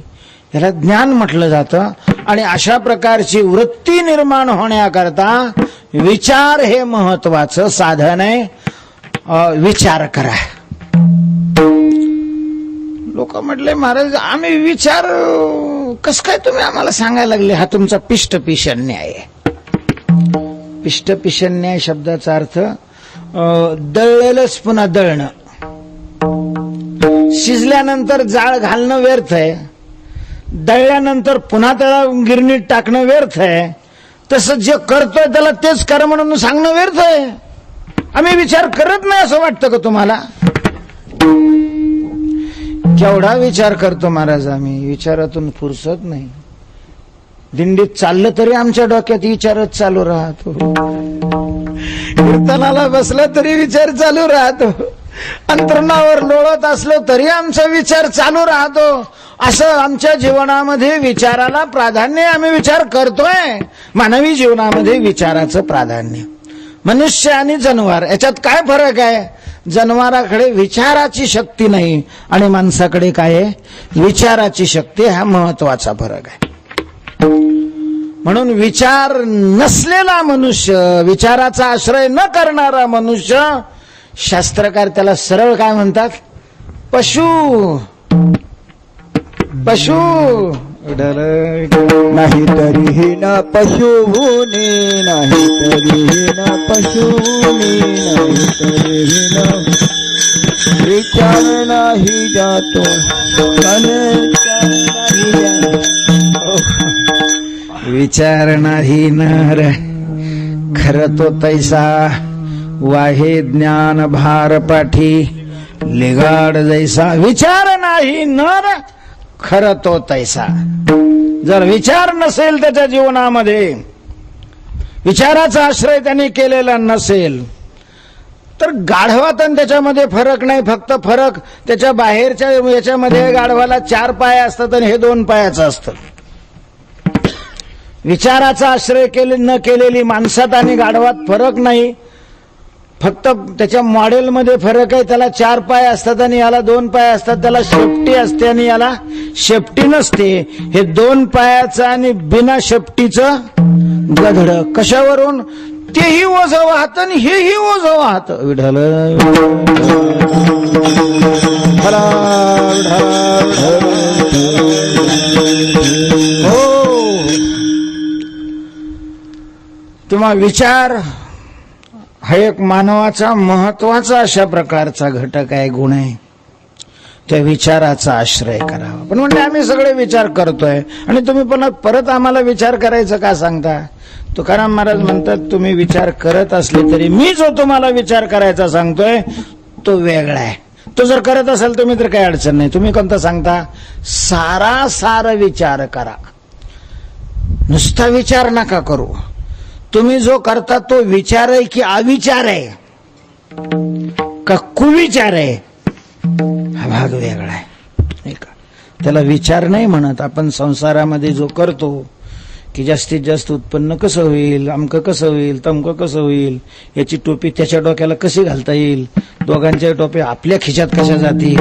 याला ज्ञान म्हटलं जातं. आणि अशा प्रकारची वृत्ती निर्माण होण्याकरता विचार हे महत्वाचं साधन आहे. विचार करा. लोक म्हटले महाराज आम्ही विचार कस काय तुम्ही आम्हाला सांगायला लागले? हा तुमचा पिष्टपिशन्याय आहे. पिष्टपिशन्याय शब्दाचा अर्थ दळलेलंच पुन्हा दळणं, शिजल्यानंतर जाळ घालणं व्यर्थ आहे, दळल्यानंतर पुन्हा त्याला गिरणीत टाकणं व्यर्थ आहे. तसं जे करतोय त्याला तेच कर म्हणून सांगणं व्यर्थ आहे. आम्ही विचार करत नाही असं वाटतं का तुम्हाला? केवढा विचार करतो महाराज आम्ही, विचारातून फुरसत नाही. दिंडीत चाललं तरी आमच्या डोक्यात विचारच चालू राहतो. कीर्तनाला बसलं तरी विचार चालू राहतो. अंतरणावर लोळत असलो तरी आमचा विचार चालू राहतो. असं आमच्या जीवनामध्ये विचाराला प्राधान्य, आम्ही विचार करतोय. मानवी जीवनामध्ये विचाराचं प्राधान्य. मनुष्य आणि जनावर याच्यात काय फरक आहे? जनावराकडे विचाराची शक्ती नाही आणि माणसाकडे काय आहे? विचाराची शक्ती. हा महत्वाचा फरक आहे. म्हणून विचार नसलेला मनुष्य, विचाराचा आश्रय न करणारा मनुष्य, शास्त्रकार त्याला सरळ काय म्हणतात? पशु. पशु नाही तरीही ना पशुनी, नाही तरीही ना पशुनी, नाही तरीही ना विचार नाही जातो, विचार नाही नर खर तो तैसा, वाहे ज्ञान भार पाठी लिगाड जैसा. विचार नाही नर खर तो तैसा. जर विचार नसेल त्याच्या जीवनामध्ये, विचाराचा आश्रय त्यांनी केलेला नसेल तर गाढवात आणि त्याच्यामध्ये फरक नाही. फक्त फरक त्याच्या बाहेरच्या याच्यामध्ये गाढवाला 4 पाय असतात आणि हे 2 पायाचं असतं. विचाराचा आश्रय न केलेली माणसात आणि गाढवात फरक नाही. फक्त त्याच्या मॉडेलमध्ये फरक आहे. त्याला 4 पाय असतात आणि याला 2 पाय असतात. त्याला शेपटी असते आणि याला शेपटी नसते. हे 2 पायाचं आणि बिना शेपटीचं गधड. कशावरून? तेही ओझ वाहत आणि हेही ओझ वाहत. विढल हो. तेव्हा विचार हा एक मानवाचा महत्वाचा अशा प्रकारचा घटक आहे, गुण आहे. त्या विचाराचा आश्रय करावा. पण म्हणजे आम्ही सगळे विचार करतोय आणि तुम्ही पण परत आम्हाला विचार करायचं का सांगता? तुकाराम महाराज म्हणतात तुम्ही विचार करत असले तरी मी जो तुम्हाला विचार करायचा सांगतोय तो वेगळा आहे. तो जर करत असाल तुम्ही तर काही अडचण नाही. तुम्ही कोणता सांगता? सारासार विचार करा. नुसता विचार नका करू. तुम्ही जो करता तो विचार आहे की अविचार आहे का कुविचार आहे? हा भाग वेगळा आहे. त्याला विचार नाही म्हणत आपण. संसारामध्ये जो करतो की जास्तीत जास्त उत्पन्न कसं होईल, अमकं कसं होईल, तमकं कसं होईल, याची टोपी त्याच्या डोक्याला कशी घालता येईल, दोघांच्या टोपी आपल्या खिशात कशा जातील,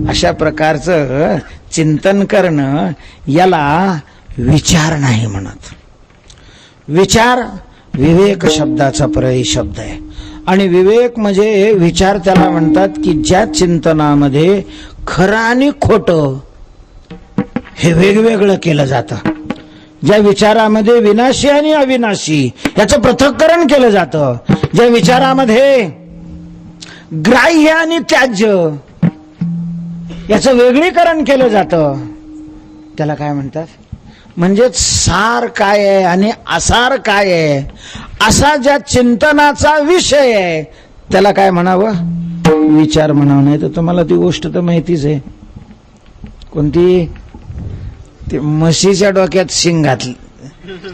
अशा प्रकारचं चिंतन करणं याला विचार नाही म्हणत. विचार विवेक शब्दाचा पर्यायी शब्द आहे. आणि विवेक म्हणजे विचार त्याला म्हणतात की ज्या चिंतनामध्ये खरं आणि खोटं हे वेगवेगळं केलं जातं, ज्या विचारामध्ये विनाशी आणि अविनाशी याचं पृथक्करण केलं जातं, ज्या विचारामध्ये ग्राह्य आणि त्याज्य याचं वेगळीकरण केलं जातं, त्याला काय म्हणतात. म्हणजेच सार काय आहे आणि असार काय आहे असा ज्या चिंतनाचा विषय आहे त्याला काय म्हणावं, विचार म्हणावं. नाही तर तुम्हाला ती गोष्ट तर माहितीच आहे. कोणती, ते म्हशीच्या डोक्यात शिंग घातली,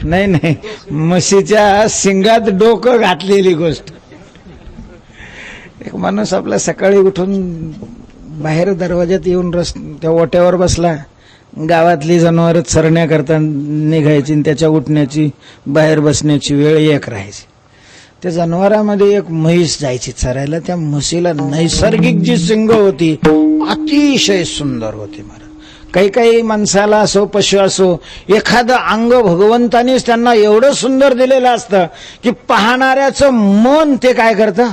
नाही म्हशीच्या शिंगात डोकं घातलेली गोष्ट. एक माणूस आपला सकाळी उठून बाहेर दरवाज्यात येऊन त्या ओट्यावर बसला. गावातली जनावर चरण्याकरता निघायची आणि त्याच्या उठण्याची बाहेर बसण्याची वेळ एक राहायची. त्या जनावरांमध्ये एक म्हैस जायची चरायला. त्या म्हशीला नैसर्गिक जी शिंग होती अतिशय सुंदर होती. महाराज, काही माणसाला असो पशु असो एखादं अंग भगवंतानेच त्यांना एवढं सुंदर दिलेलं असतं की पाहणाऱ्याचं मन ते काय करतं,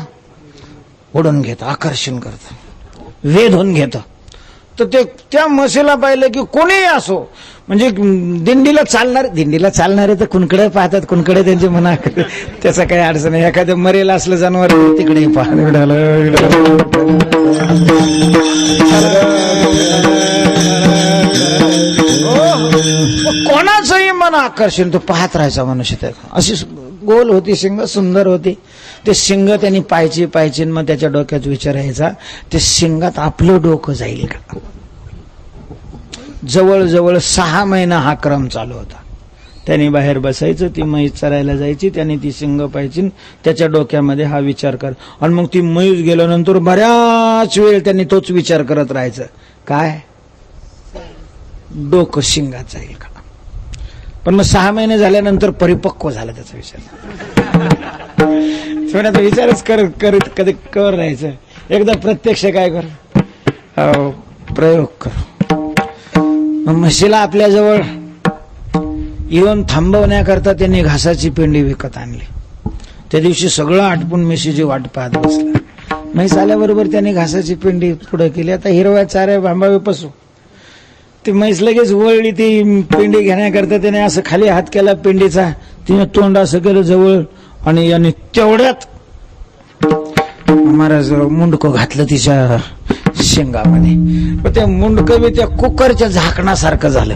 ओढून घेतं, आकर्षण करतं, वेधून घेतं. तर ते त्या म्हशीला पाहिलं की कोणीही असो, म्हणजे दिंडीला चालणारे तर कुणकडे पाहतात, कुणकडे त्यांचे मना, त्याचा काही अडचण नाही. एखादं मरेल असलं जनावर तिकडे कोणाचंही मन आकर्षण तो पाहत राहायचा मनुष्य. त्या अशी गोल होती शिंग, सुंदर होती. ते शिंग त्यांनी पाहायची मग त्याच्या डोक्यात विचार यायचा, ते शिंगात आपलं डोकं जाईल का. जवळजवळ 6 महिना हा क्रम चालू होता. त्यांनी बाहेर बसायचं, ती म्हैस चरायला जायची, त्यांनी ती शिंग पाहायची, त्याच्या डोक्यामध्ये हा विचार कर. आणि मग ती म्हैस गेल्यानंतर बऱ्याच वेळ त्यांनी तोच विचार करत राहायचं, काय डोकं शिंगात जाईल का. पण मग 6 महिने झाल्यानंतर परिपक्व झाला त्याचा विचार. थोड्याचा विचारच करत कधी कर राहायचं. एकदा प्रत्यक्ष काय कर, प्रयोग कर. मग म्हशीला आपल्याजवळ येऊन थांबवण्याकरता त्यांनी घासाची पेंडी विकत आणली. त्या दिवशी सगळं आटपून म्हशीची वाट पाहत बसला. म्हैस आल्याबरोबर त्याने घासाची पेंडी पुढे केली. आता हिरव्या चाऱ्या भांबावे पसू. ती म्हैस लगेच वळली. ती पेंडी घेण्याकरता त्याने असं खाली हात केला पेंडीचा, तिने तोंड असं केलं जवळ, आणि याने तेवढ्यात महाराज मुंडकं घातलं तिच्या शेंगामध्ये. ते मुंडकं बी त्या कुकरच्या झाकणासारखं झालं.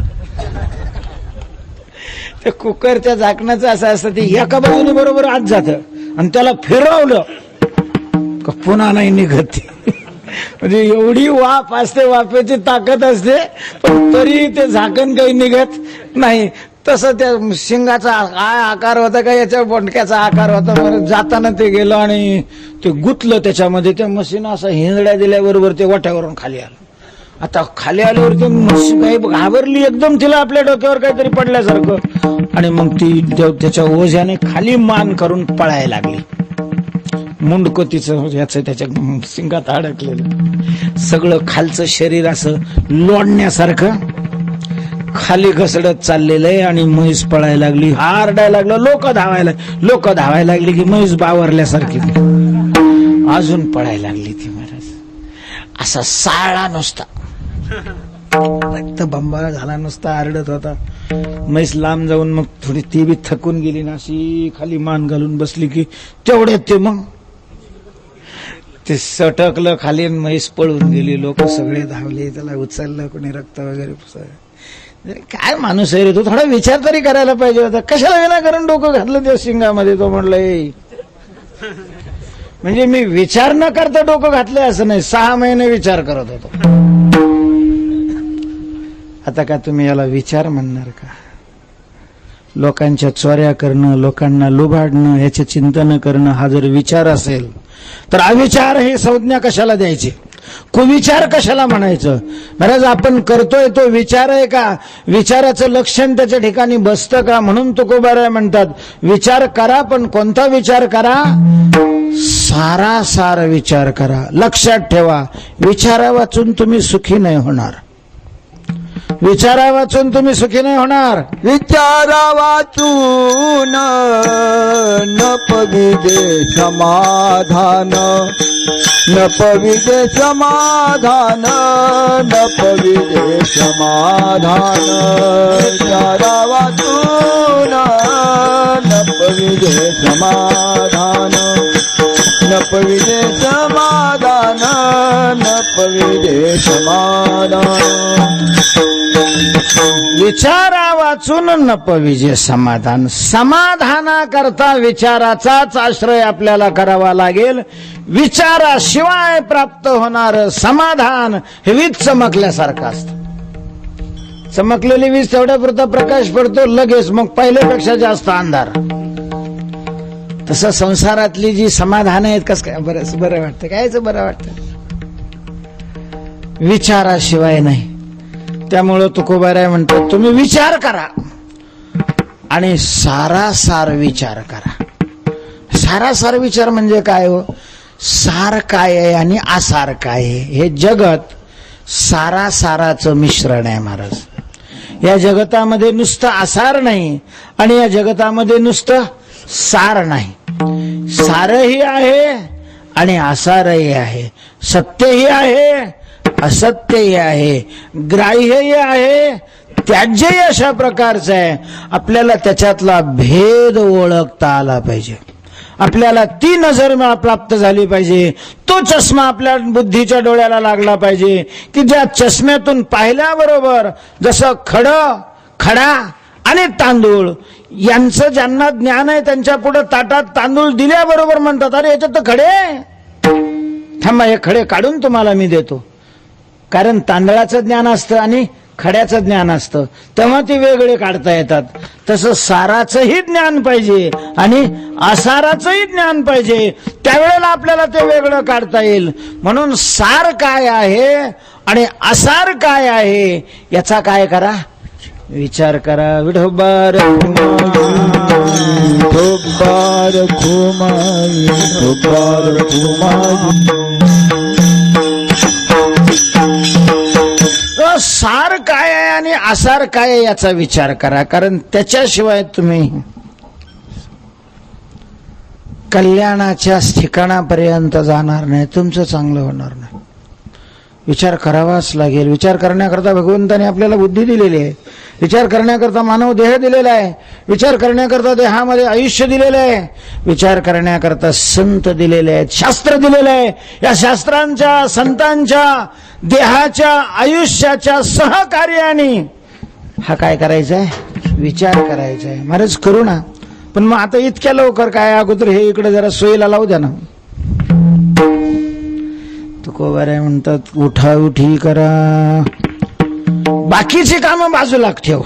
त्या कुकरच्या झाकणाचं असं असतं, ते एका बाजूने बरोबर आत जातं आणि त्याला फिरवलं का पुन्हा नाही निघत. म्हणजे एवढी वाफ असते, वाफेची ताकद असते, पण तरी ते झाकण काही निघत नाही. तसं त्या शिंगाचा काय आकार होता का याच्या बोंडक्याचा आकार होता. बरं जाताना ते गेलं आणि ते गुतलं त्याच्यामध्ये. त्या म्हशीनं असं हिंजड्या दिल्याबरोबर ते वाट्यावरून खाली आलं. आता खाली आल्यावर ते म्हशी काही घाबरली एकदम, तिला आपल्या डोक्यावर काहीतरी पडल्यासारखं, आणि मग ती त्याच्या ओझ्याने खाली मान करून पळायला लागली. मुंडकं तिचं याचं त्याच्या शिंगात अडकलेलं, सगळं खालचं शरीर असं लोडण्यासारखं खाली घसडत चाललेलं आहे. आणि म्हैस पळायला लागली, हारडायला लागलं, लोक धावायला लागली की म्हैस बावरल्यासारखी अजून पळायला लागली ती. महाराज असा साळा नुसता रक्त बंबाळ झाला, नुसता आरडत होता. म्हैस लांब जाऊन मग थोडी ती बी थकून गेली ना, अशी खाली मान घालून बसली की तेवढ्यात ते मग ते सटकलं खाली, म्हैस पळून गेली. लोक सगळे धावले, त्याला उचललं, कोणी रक्त वगैरे पुसलं. काय माणूस आहे रे तो, थोडा विचार तरी करायला पाहिजे होता. कशाला विनाकारण डोकं घातलं त्या शिंगामध्ये. तो म्हणलं म्हणजे मी विचार न करता डोकं घातलंय असं नाही, 6 महिने विचार करत होतो. आता का तुम्ही याला विचार म्हणणार का. लोकांच्या चोऱ्या करणं, लोकांना लुबाडणं, याचे चिंतन करणं हा जर विचार असेल तर अविचार हे संज्ञा कशाला द्यायची. कुविचार कशाला म्हणायचं? महाराज आपण करतोय तो विचार आहे का? विचाराचं लक्षण त्याच्या ठिकाणी बसतं का? म्हणून तुकोबाराय म्हणतात विचार करा, पण कोणता विचार करा? सारासार विचार करा. लक्षात ठेवा, विचारा वाचून तुम्ही सुखी नाही होणार. विचारा वाचून तुम्ही सुखी नाही होणार. विचारा वाचून न पविदे समाधान, न पविदे समाधान, न पविदे समाधान. विचारा वाचून न पविदे समाधान, न पविदे समाधान, न पविदे समाधान. विचारा वाचून नप विजय समाधान. समाधानाकरता विचाराचाच आश्रय आपल्याला करावा लागेल. विचाराशिवाय प्राप्त होणार समाधान हे वीज चमकल्यासारखं असतं. चमकलेली वीज तेवढ्यापुरता प्रकाश पडतो लगेच, मग पहिल्यापेक्षा जास्त अंधार. तसं संसारातली जी समाधान आहेत कस काय बरं वाटतं, कायच बरं वाटतं, विचाराशिवाय नाही. त्यामुळं तुकोबाराय म्हणतात तुम्ही विचार करा आणि सारासार विचार करा. सारासार विचार म्हणजे काय हो? सार काय आहे आणि आसार काय आहे? हे जगत सारासाराचं मिश्रण आहे महाराज. या जगतामध्ये नुसतं आसार नाही आणि या जगतामध्ये नुसतं सार नाही. सारही आहे आणि आसारही आहे, सत्यही आहे असत्यही आहे, ग्राह्यही आहे त्याज्यही अशा प्रकारचं आहे. आपल्याला त्याच्यातला भेद ओळखता आला पाहिजे. आपल्याला ती नजर प्राप्त झाली पाहिजे. तो चष्मा आपल्या बुद्धीच्या डोळ्याला लागला पाहिजे की ज्या चष्म्यातून पाहिल्याबरोबर जसं खडा आणि तांदूळ यांचं ज्यांना ज्ञान आहे त्यांच्या पुढे ताटात तांदूळ दिल्याबरोबर म्हणतात अरे याच्यात तर खडे, थांबा हे खडे काढून तुम्हाला मी देतो. कारण तांदळाचं ज्ञान असतं आणि खड्याचं ज्ञान असतं, तेव्हा ते वेगळे काढता येतात. तसं साराचंही ज्ञान पाहिजे आणि आसाराचंही ज्ञान पाहिजे, त्यावेळेला आपल्याला ते वेगळं काढता येईल. म्हणून सार काय आहे आणि आसार काय आहे याचा काय करा? विचार करा. विठोबार विठोबार खुमाई, विठोबार खुमाई. सार काय आहे आणि आसार काय आहे याचा विचार करा. कारण त्याच्याशिवाय तुम्ही कल्याणाच्या ठिकाणापर्यंत जाणार नाही, तुमचं चांगलं होणार नाही. विचार करावाच लागेल. विचार करण्याकरता भगवंताने आपल्याला बुद्धी दिलेली आहे, विचार करण्याकरता मानव देह दिलेला आहे, विचार करण्याकरता देहामध्ये आयुष्य दिलेलं आहे, विचार करण्याकरता संत दिलेले आहेत, शास्त्र दिलेलं आहे. या शास्त्रांच्या संतांच्या देहाच्या आयुष्याच्या सहकार्याने हा काय करायचा आहे? विचार करायचा आहे. महाराज करू ना, पण मग आता इतक्या लवकर काय? अगोदर हे इकडे जरा सोयीला लावू द्या ना. तुकोबाराय म्हणतात उठाउठी करा, बाकीची कामं बाजूला ठेव,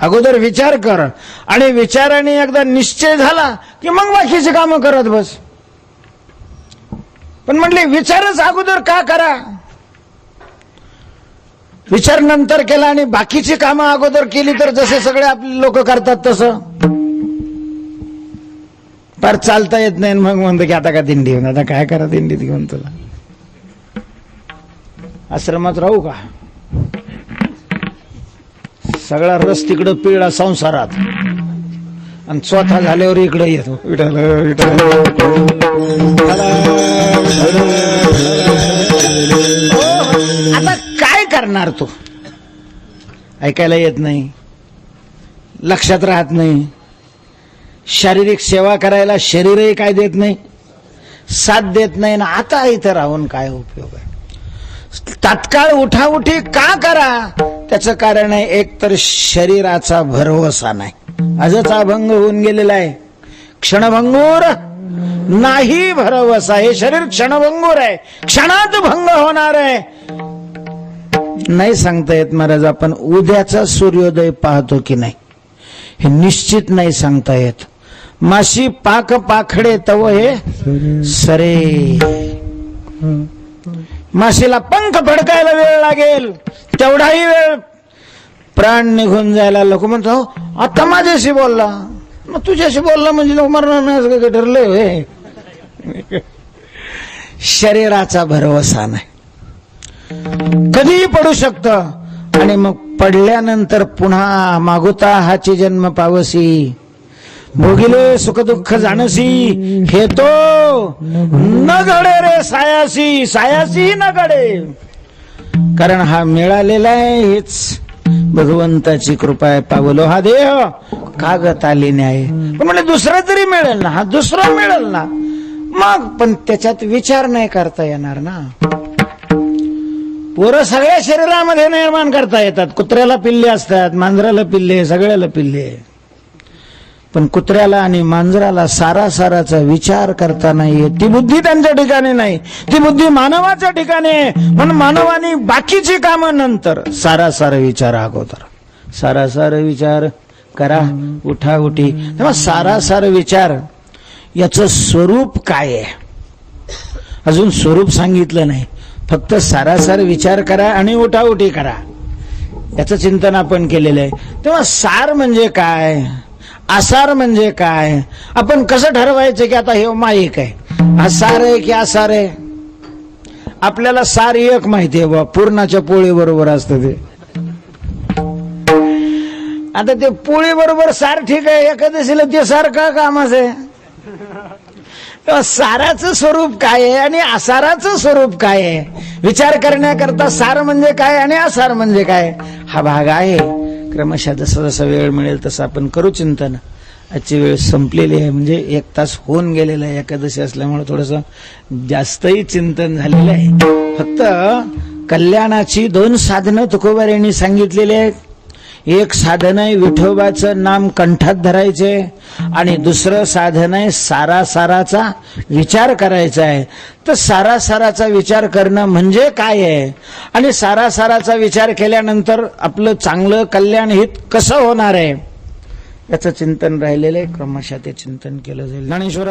अगोदर विचार कर आणि विचाराने एकदा निश्चय झाला की मग बाकीची कामं करत बस. पण म्हटले विचारच अगोदर का करा? विचार नंतर केला आणि बाकीची कामं अगोदर केली तर जसे सगळे आपले लोक करतात तसं फार चालता येत नाही. मग म्हणतो की आता का दिंडी घेऊन, आता काय करा दिंडीत घेऊन, तुला आश्रमात राहू का? सगळा रस तिकडं पिळला संसारात आणि स्वतः झाल्यावर इकडे येतो. विठ्ठल आता काय करणार? तू ऐकायला येत नाही, लक्षात राहत नाही, शारीरिक सेवा करायला शरीरही काय देत नाही, साथ देत नाही ना. आता इथं राहून काय उपयोग आहे? तात्काळ उठाउठी का करा? त्याचं कारण आहे एक तर शरीराचा भरवसा नाही, आजच अभंग होऊन गेलेला आहे. क्षणभंगूर नाही भरवसा. हे शरीर क्षणभंगूर आहे, क्षणात भंग होणार आहे. नाही सांगता येत महाराज आपण उद्याचा सूर्योदय पाहतो की नाही हे निश्चित नाही सांगता येत. माशी पाख पाखडे तव हे सरे, माशीला पंख फडकायला वेळ लागेल, तेवढाही वेळ प्राण निघून जायला. लोक म्हणतो आता माझ्याशी बोलला, मग तुझ्याशी बोलला म्हणजे लोक मरणार नाही असं काही ठरलंय होय? शरीराचा भरवसा नाही, कधीही पडू शकतं. आणि मग पडल्यानंतर पुन्हा मागुता हाची जन्म पावसी, भोगिले सुख दुःख जाणसी, हे तो न घडे रे सायासी, सायासी न घडे. कारण हा मिळालेला आहे, हेच भगवंताची कृपा आहे. पावलो हा देह कागत आली न्याय. पण म्हणजे दुसरं तरी मिळेल ना, हा दुसरं मिळेल ना, मग पण त्याच्यात विचार नाही करता येणार ना. पोरं सगळ्या शरीरामध्ये निर्माण करता येतात. कुत्र्याला पिल्ले असतात, मांजराला पिल्ले, सगळ्याला पिल्ले. पण कुत्र्याला आणि मांजराला सारासाराचा विचार करता नाहीये. ती बुद्धी त्यांच्या ठिकाणी नाही, ती बुद्धी मानवाच्या ठिकाणी आहे. म्हणून मानवानी बाकीची कामं नंतर, सारासार विचार अगोदर. सारासार विचार करा, उठाउठी. तेव्हा सारासार विचार याचं स्वरूप काय आहे अजून स्वरूप सांगितलं नाही. फक्त सारासार विचार करा आणि उठाउठी करा, याचं चिंतन आपण केलेलं आहे. तेव्हा सार म्हणजे काय, आसार म्हणजे काय, आपण कसं ठरवायचं की आता हे माईक आहे, हा सार आहे की आसार आहे? आपल्याला सार एक माहिती आहे बा, पूर्णाच्या पोळी बरोबर असतं ते. आता ते पोळी बरोबर सार ठीक आहे, एकादशीला ते सार का कामाचं आहे? साराचं स्वरूप काय आहे आणि आसाराचं स्वरूप काय आहे, विचार करण्याकरता सार म्हणजे काय आणि आसार म्हणजे काय, हा भाग आहे. क्रमशः जसा जसा वेळ मिळेल तसं आपण करू चिंतन. आजची वेळ संपलेली आहे, म्हणजे 1 तास होऊन गेलेला आहे. एकादशी असल्यामुळे थोडंसं जास्तही चिंतन झालेलं आहे. फक्त कल्याणाची 2 साधनं तुकोबार यांनी सांगितलेली आहेत. एक साधन आहे विठोबाचं नाम कंठात धरायचे, आणि दुसरं साधन आहे सारासाराचा विचार करायचा आहे. तर सारासाराचा विचार करणं म्हणजे काय आहे, आणि सारासाराचा विचार केल्यानंतर आपलं चांगलं कल्याण हित कसं होणार आहे, याचं चिंतन राहिलेलं आहे. क्रमशः ते चिंतन केलं जाईल. ज्ञानेश्वर